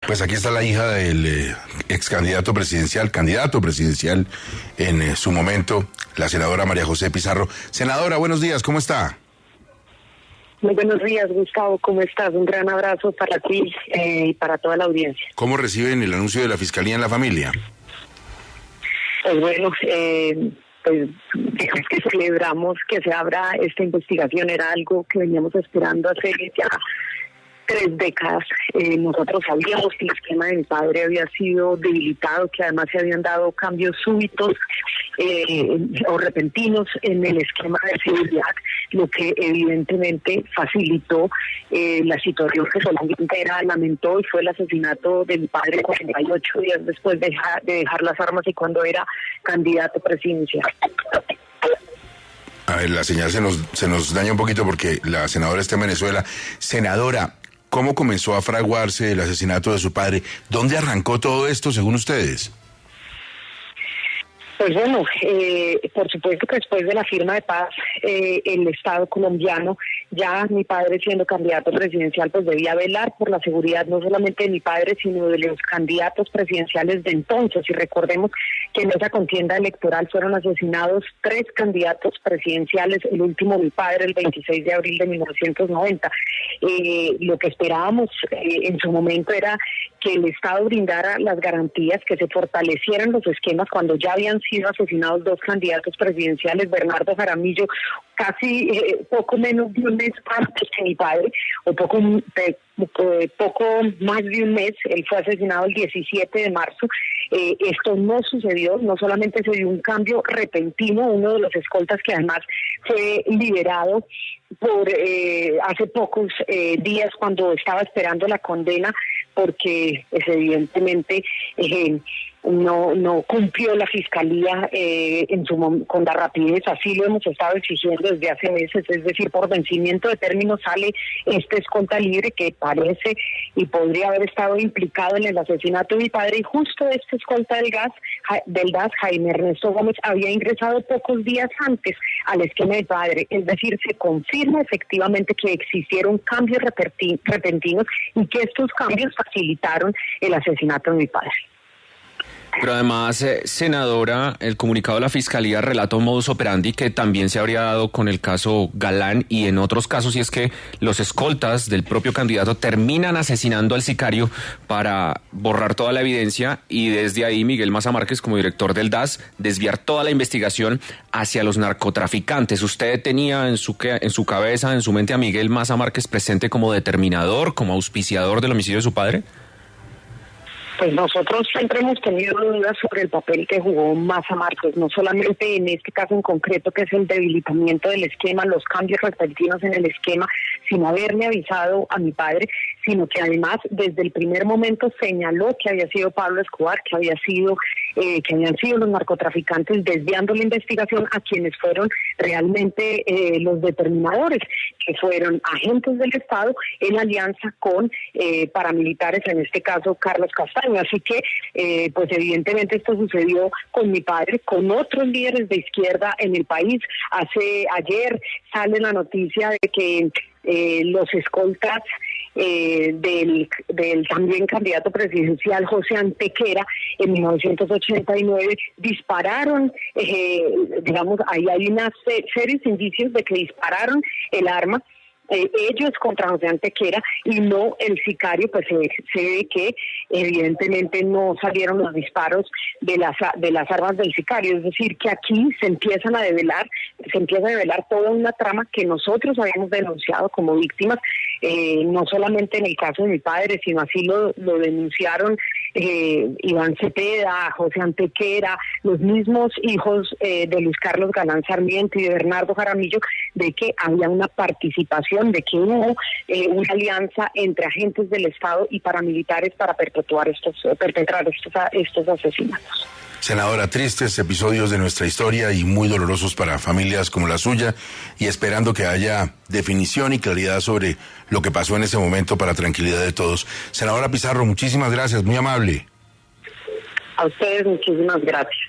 Pues aquí está la hija del candidato presidencial en su momento, la senadora María José Pizarro. Senadora, buenos días, ¿cómo está? Muy buenos días, Gustavo, ¿cómo estás? Un gran abrazo para ti y para toda la audiencia. ¿Cómo reciben el anuncio de la Fiscalía en la familia? Pues bueno, pues digamos que celebramos que se abra esta investigación, era algo que veníamos esperando hace ya 3 décadas. Nosotros sabíamos que el esquema de mi padre había sido debilitado, que además se habían dado cambios súbitos o repentinos en el esquema de seguridad, lo que evidentemente facilitó la situación que solamente lamentó, y fue el asesinato de mi padre 48 días después de dejar las armas y cuando era candidato presidencial. A ver, la señal se nos daña un poquito porque la senadora está en Venezuela. Senadora, ¿cómo comenzó a fraguarse el asesinato de su padre? ¿Dónde arrancó todo esto, según ustedes? Pues bueno, por supuesto que después de la firma de paz, el Estado colombiano, ya mi padre siendo candidato presidencial, pues debía velar por la seguridad no solamente de mi padre, sino de los candidatos presidenciales de entonces. Y recordemos que en esa contienda electoral fueron asesinados 3 candidatos presidenciales, el último mi padre el 26 de abril de 1990. Lo que esperábamos en su momento era que el Estado brindara las garantías, que se fortalecieran los esquemas cuando ya habían sido asesinados 2 candidatos presidenciales, Bernardo Jaramillo, casi poco menos de un mes antes que mi padre, o poco más de un mes. Él fue asesinado el 17 de marzo. Esto no sucedió, no solamente se dio un cambio repentino, uno de los escoltas que además fue liberado por hace pocos días cuando estaba esperando la condena, porque pues, evidentemente no cumplió la fiscalía con la rapidez. Así lo hemos estado exigiendo desde hace meses, es decir, por vencimiento de términos sale este escolta libre que parece y podría haber estado implicado en el asesinato de mi padre, y justo este escolta del DAS, Jaime Ernesto Gómez, había ingresado pocos días antes al esquema de mi padre, es decir, se confirma efectivamente que existieron cambios repentinos y que estos cambios facilitaron el asesinato de mi padre. Pero además, senadora, el comunicado de la Fiscalía relata un modus operandi que también se habría dado con el caso Galán y en otros casos, y es que los escoltas del propio candidato terminan asesinando al sicario para borrar toda la evidencia, y desde ahí Miguel Maza Márquez, como director del DAS, desviar toda la investigación hacia los narcotraficantes. ¿Usted tenía en su cabeza, en su mente, a Miguel Maza Márquez presente como determinador, como auspiciador del homicidio de su padre? Pues nosotros siempre hemos tenido dudas sobre el papel que jugó Maza Márquez, no solamente en este caso en concreto, que es el debilitamiento del esquema, los cambios repentinos en el esquema, sin haberme avisado a mi padre, sino que además desde el primer momento señaló que había sido Pablo Escobar, que habían sido los narcotraficantes, desviando la investigación a quienes fueron realmente los determinadores, que fueron agentes del Estado en alianza con paramilitares, en este caso Carlos Castaño. Así que, pues evidentemente esto sucedió con mi padre, con otros líderes de izquierda en el país. Ayer sale la noticia de que los escoltas del también candidato presidencial José Antequera en 1989 dispararon, digamos, ahí hay una serios indicios de que dispararon el arma ellos contra José Antequera y no el sicario. Pues se ve que evidentemente no salieron los disparos de las armas del sicario, es decir, que aquí se empieza a develar toda una trama que nosotros habíamos denunciado como víctimas, no solamente en el caso de mi padre, sino así lo denunciaron Iván Cepeda, José Antequera, los mismos hijos de Luis Carlos Galán Sarmiento y de Bernardo Jaramillo, de que había una participación, de que hubo una alianza entre agentes del Estado y paramilitares para perpetrar estos asesinatos. Senadora, tristes episodios de nuestra historia y muy dolorosos para familias como la suya, y esperando que haya definición y claridad sobre lo que pasó en ese momento para tranquilidad de todos. Senadora Pizarro, muchísimas gracias, muy amable. A ustedes muchísimas gracias.